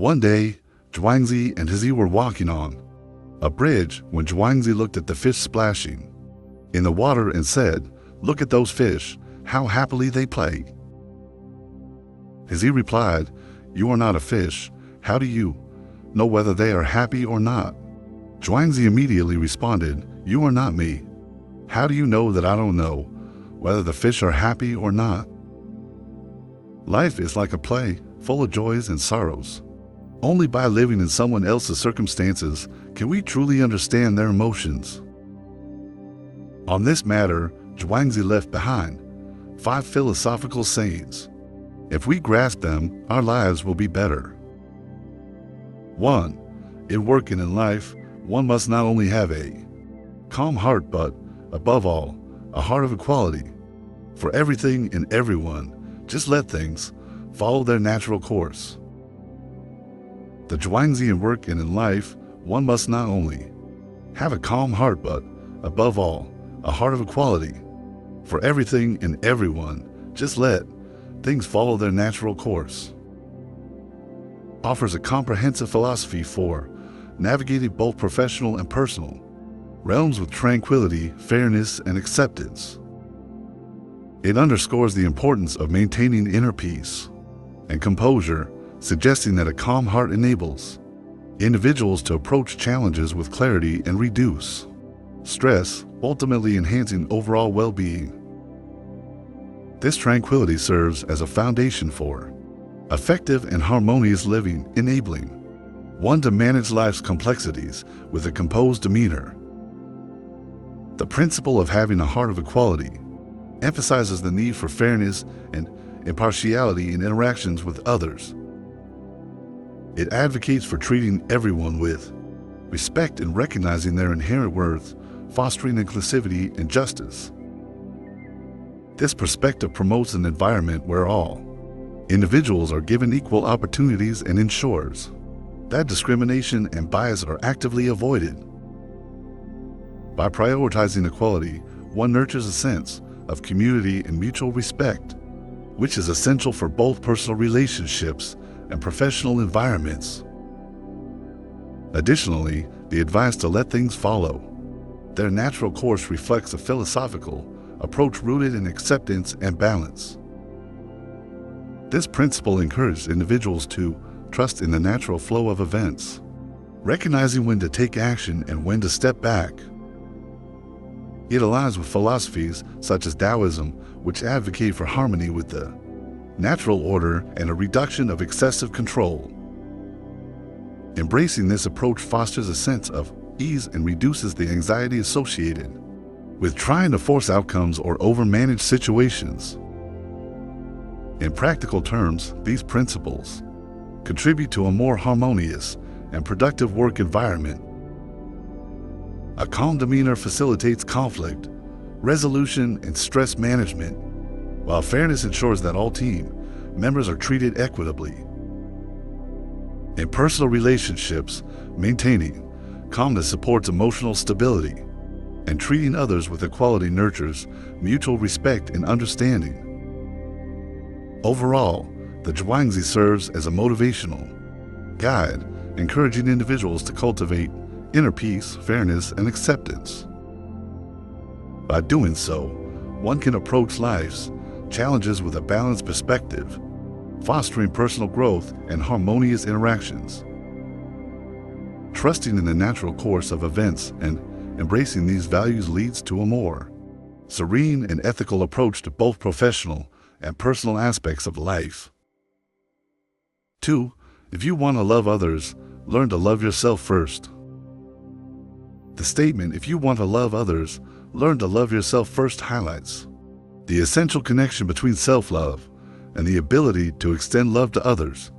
One day, Zhuangzi and He were walking on a bridge when Zhuangzi looked at the fish splashing in the water and said, "Look at those fish, how happily they play." He replied, "You are not a fish. How do you know whether they are happy or not?" Zhuangzi immediately responded, "You are not me. How do you know that I don't know whether the fish are happy or not?" Life is like a play, full of joys and sorrows. Only by living in someone else's circumstances can we truly understand their emotions. On this matter, Zhuangzi left behind 5 philosophical sayings. If we grasp them, our lives will be better. 1. In work and in life, one must not only have a calm heart, but, above all, a heart of equality. For everything and everyone, just let things follow their natural course. The Zhuangzi in work and in life, one must not only have a calm heart, but, above all, a heart of equality. For everything and everyone, just let things follow their natural course. Offers a comprehensive philosophy for navigating both professional and personal realms with tranquility, fairness, and acceptance. It underscores the importance of maintaining inner peace and composure, suggesting that a calm heart enables individuals to approach challenges with clarity and reduce stress, ultimately enhancing overall well-being. This tranquility serves as a foundation for effective and harmonious living, enabling one to manage life's complexities with a composed demeanor. The principle of having a heart of equality emphasizes the need for fairness and impartiality in interactions with others. It advocates for treating everyone with respect and recognizing their inherent worth, fostering inclusivity and justice. This perspective promotes an environment where all individuals are given equal opportunities and ensures that discrimination and bias are actively avoided. By prioritizing equality, one nurtures a sense of community and mutual respect, which is essential for both personal relationships and professional environments. Additionally, the advice to let things follow their natural course reflects a philosophical approach rooted in acceptance and balance. This principle encourages individuals to trust in the natural flow of events, recognizing when to take action and when to step back. It aligns with philosophies such as Taoism, which advocate for harmony with the natural order and a reduction of excessive control. Embracing this approach fosters a sense of ease and reduces the anxiety associated with trying to force outcomes or overmanage situations. In practical terms, these principles contribute to a more harmonious and productive work environment. A calm demeanor facilitates conflict, resolution, and stress management, while fairness ensures that all team members are treated equitably. In personal relationships, maintaining calmness supports emotional stability, and treating others with equality nurtures mutual respect and understanding. Overall, the Zhuangzi serves as a motivational guide, encouraging individuals to cultivate inner peace, fairness, and acceptance. By doing so, one can approach life's challenges with a balanced perspective, fostering personal growth and harmonious interactions. Trusting in the natural course of events and embracing these values leads to a more serene and ethical approach to both professional and personal aspects of life. 2. If you want to love others, learn to love yourself first. The statement, "If you want to love others, learn to love yourself first," highlights the essential connection between self-love and the ability to extend love to others.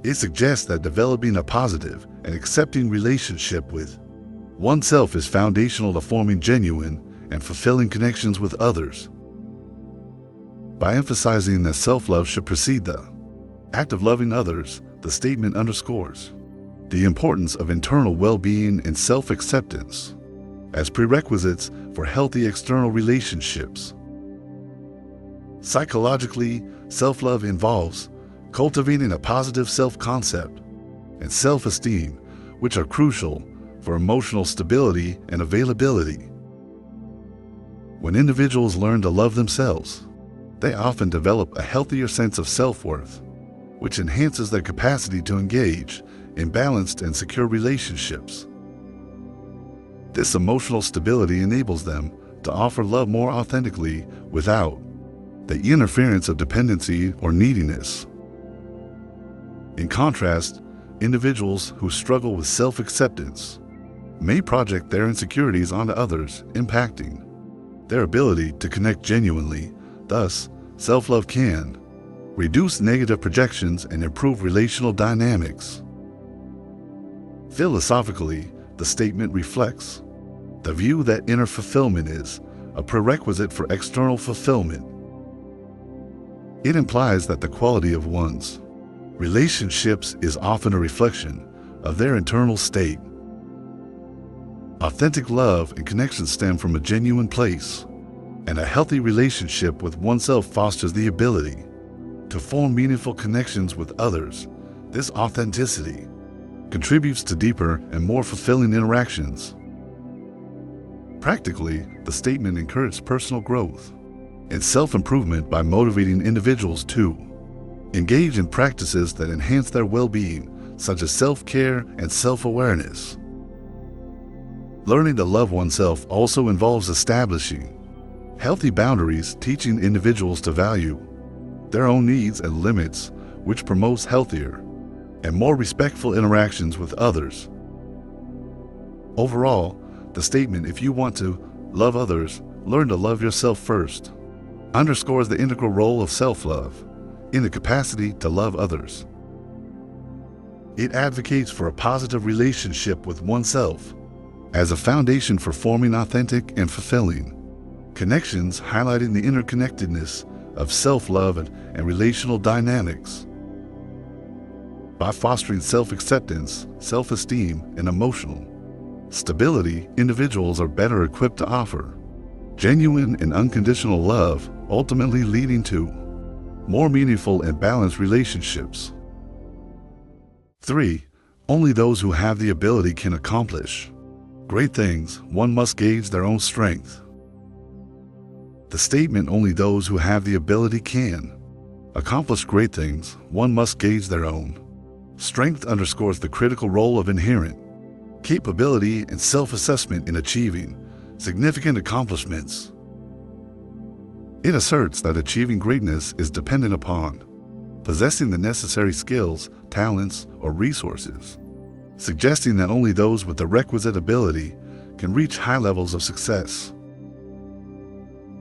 It suggests that developing a positive and accepting relationship with oneself is foundational to forming genuine and fulfilling connections with others. By emphasizing that self-love should precede the act of loving others, the statement underscores the importance of internal well-being and self-acceptance as prerequisites for healthy external relationships. Psychologically, self-love involves cultivating a positive self-concept and self-esteem, which are crucial for emotional stability and availability. When individuals learn to love themselves, they often develop a healthier sense of self-worth, which enhances their capacity to engage in balanced and secure relationships. This emotional stability enables them to offer love more authentically without the interference of dependency or neediness. In contrast, individuals who struggle with self-acceptance may project their insecurities onto others, impacting their ability to connect genuinely. Thus, self-love can reduce negative projections and improve relational dynamics. Philosophically, the statement reflects the view that inner fulfillment is a prerequisite for external fulfillment. It implies that the quality of one's relationships is often a reflection of their internal state. Authentic love and connection stem from a genuine place, and a healthy relationship with oneself fosters the ability to form meaningful connections with others. This authenticity contributes to deeper and more fulfilling interactions. Practically, the statement encourages personal growth and self-improvement by motivating individuals to engage in practices that enhance their well-being, such as self-care and self-awareness. Learning to love oneself also involves establishing healthy boundaries, teaching individuals to value their own needs and limits, which promotes healthier and more respectful interactions with others. Overall, the statement, "If you want to love others, learn to love yourself first," underscores the integral role of self-love in the capacity to love others. It advocates for a positive relationship with oneself as a foundation for forming authentic and fulfilling connections, highlighting the interconnectedness of self-love and relational dynamics. By fostering self-acceptance, self-esteem, and emotional stability, individuals are better equipped to offer genuine and unconditional love, ultimately leading to more meaningful and balanced relationships. 3. Only those who have the ability can accomplish great things. One must gauge their own strength. The statement, "Only those who have the ability can accomplish great things, one must gauge their own strength," underscores the critical role of inherent capability and self-assessment in achieving significant accomplishments. It asserts that achieving greatness is dependent upon possessing the necessary skills, talents, or resources, suggesting that only those with the requisite ability can reach high levels of success.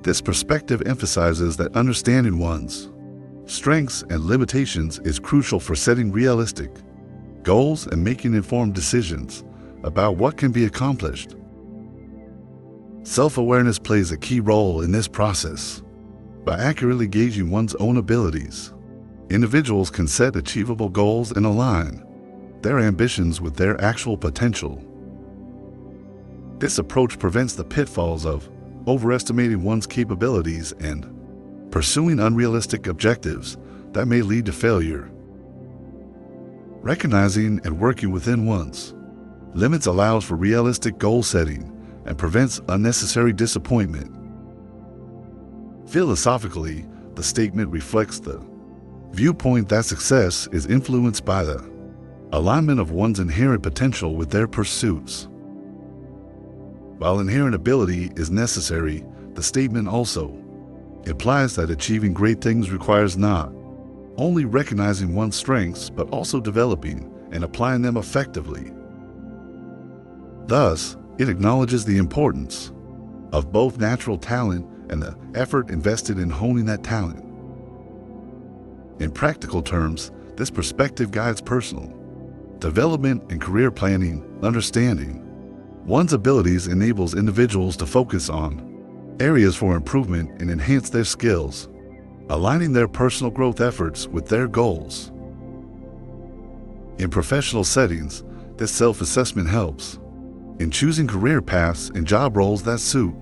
This perspective emphasizes that understanding one's strengths and limitations is crucial for setting realistic goals and making informed decisions about what can be accomplished. Self-awareness plays a key role in this process. By accurately gauging one's own abilities, individuals can set achievable goals and align their ambitions with their actual potential. This approach prevents the pitfalls of overestimating one's capabilities and pursuing unrealistic objectives that may lead to failure. Recognizing and working within one's limits allows for realistic goal setting and prevents unnecessary disappointment. Philosophically, the statement reflects the viewpoint that success is influenced by the alignment of one's inherent potential with their pursuits. While inherent ability is necessary, the statement also implies that achieving great things requires not only recognizing one's strengths, but also developing and applying them effectively. Thus, it acknowledges the importance of both natural talent and the effort invested in honing that talent. In practical terms, this perspective guides personal development and career planning. Understanding one's abilities enables individuals to focus on areas for improvement and enhance their skills, aligning their personal growth efforts with their goals. In professional settings, this self-assessment helps in choosing career paths and job roles that suit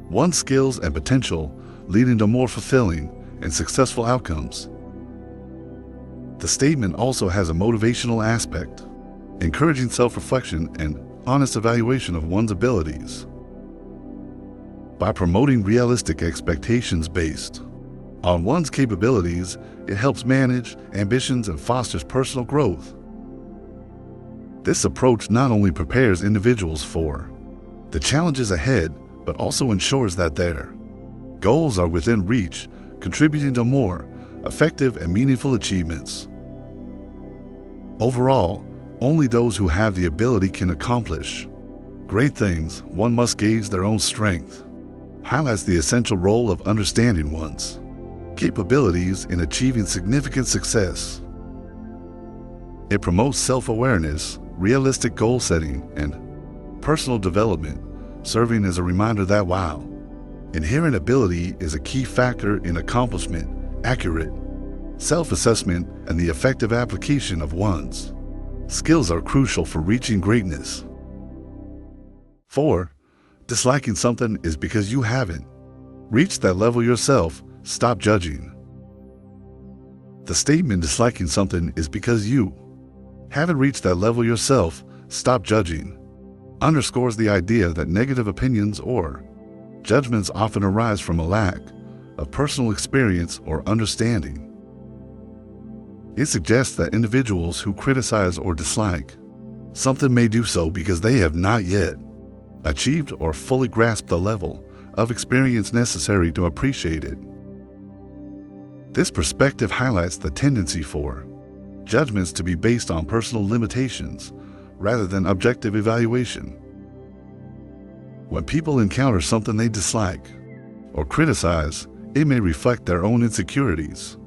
one's skills and potential, leading to more fulfilling and successful outcomes. The statement also has a motivational aspect, encouraging self-reflection and honest evaluation of one's abilities. By promoting realistic expectations based on one's capabilities, it helps manage ambitions and fosters personal growth. This approach not only prepares individuals for the challenges ahead, but also ensures that their goals are within reach, contributing to more effective and meaningful achievements. Overall, only those who have the ability can accomplish great things. One must gauge their own strength. Highlights the essential role of understanding one's capabilities in achieving significant success. It promotes self-awareness, realistic goal setting, and personal development, serving as a reminder that while inherent ability is a key factor in accomplishment, accurate self-assessment and the effective application of one's skills are crucial for reaching greatness. 4. Disliking something is because you haven't reached that level yourself. Stop judging. The statement disliking something is because you haven't reached that level yourself. Stop judging underscores the idea that negative opinions or judgments often arise from a lack of personal experience or understanding. It suggests that individuals who criticize or dislike something may do so because they have not yet achieved or fully grasped the level of experience necessary to appreciate it. This perspective highlights the tendency for judgments to be based on personal limitations rather than objective evaluation. When people encounter something they dislike or criticize, it may reflect their own insecurities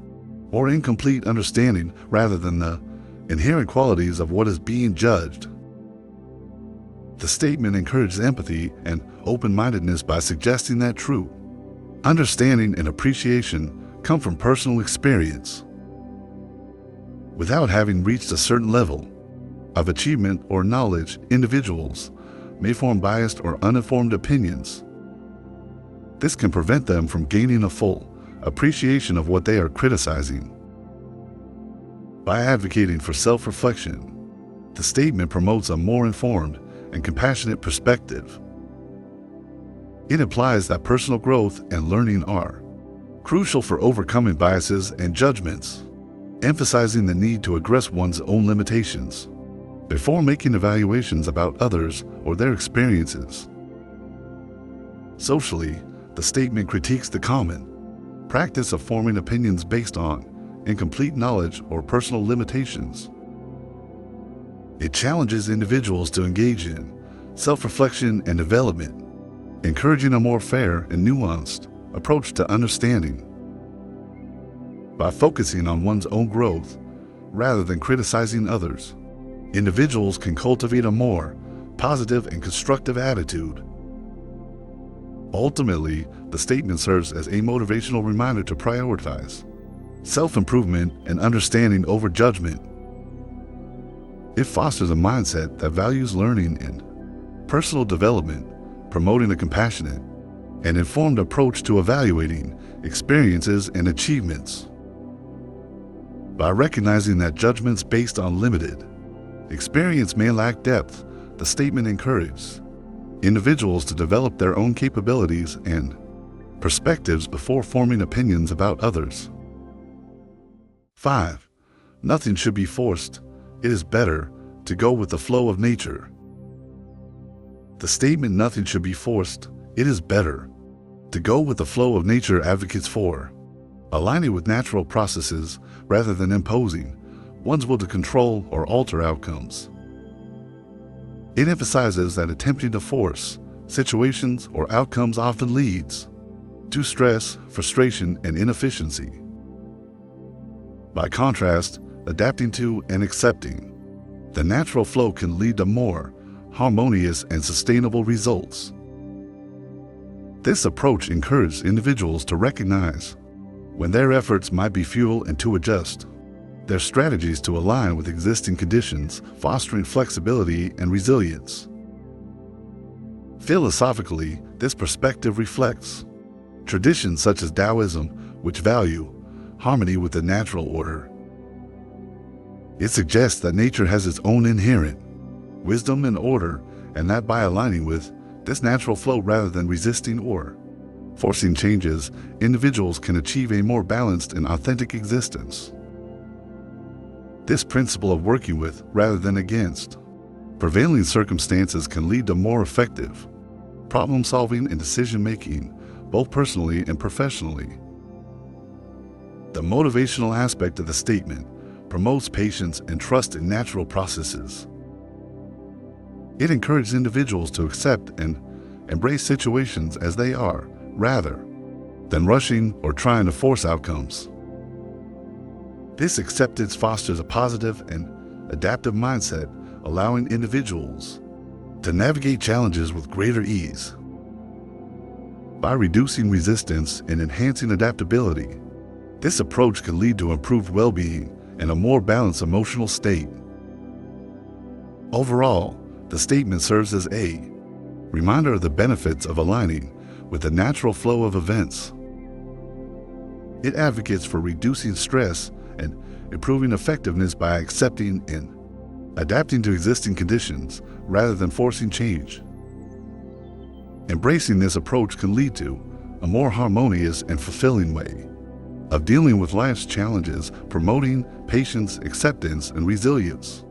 or incomplete understanding rather than the inherent qualities of what is being judged. The statement encourages empathy and open-mindedness by suggesting that true understanding and appreciation come from personal experience. Without having reached a certain level of achievement or knowledge, individuals may form biased or uninformed opinions. This can prevent them from gaining a full appreciation of what they are criticizing. By advocating for self-reflection, the statement promotes a more informed and compassionate perspective. It implies that personal growth and learning are crucial for overcoming biases and judgments, emphasizing the need to address one's own limitations before making evaluations about others or their experiences. Socially, the statement critiques the common practice of forming opinions based on incomplete knowledge or personal limitations. It challenges individuals to engage in self-reflection and development, encouraging a more fair and nuanced approach to understanding. By focusing on one's own growth rather than criticizing others, individuals can cultivate a more positive and constructive attitude. Ultimately, the statement serves as a motivational reminder to prioritize self-improvement and understanding over judgment. It fosters a mindset that values learning and personal development, promoting a compassionate and informed approach to evaluating experiences and achievements. By recognizing that judgments based on limited experience may lack depth, the statement encourages individuals to develop their own capabilities and perspectives before forming opinions about others. 5. Nothing should be forced. It is better to go with the flow of nature. The statement "nothing should be forced, it is better to go with the flow of nature" advocates for aligning with natural processes rather than imposing one's will to control or alter outcomes. It emphasizes that attempting to force situations or outcomes often leads to stress, frustration, and inefficiency. By contrast, adapting to and accepting the natural flow can lead to more harmonious and sustainable results. This approach encourages individuals to recognize when their efforts might be futile and to adjust their strategies to align with existing conditions, fostering flexibility and resilience. Philosophically, this perspective reflects traditions such as Taoism, which value harmony with the natural order. It suggests that nature has its own inherent wisdom and order, and that by aligning with this natural flow rather than resisting or forcing changes, individuals can achieve a more balanced and authentic existence. This principle of working with rather than against prevailing circumstances can lead to more effective problem-solving and decision-making, both personally and professionally. The motivational aspect of the statement promotes patience and trust in natural processes. It encourages individuals to accept and embrace situations as they are, rather than rushing or trying to force outcomes. This acceptance fosters a positive and adaptive mindset, allowing individuals to navigate challenges with greater ease. By reducing resistance and enhancing adaptability, this approach can lead to improved well-being and a more balanced emotional state. Overall, the statement serves as a reminder of the benefits of aligning with the natural flow of events. It advocates for reducing stress and improving effectiveness by accepting and adapting to existing conditions rather than forcing change. Embracing this approach can lead to a more harmonious and fulfilling way of dealing with life's challenges, promoting patience, acceptance, and resilience.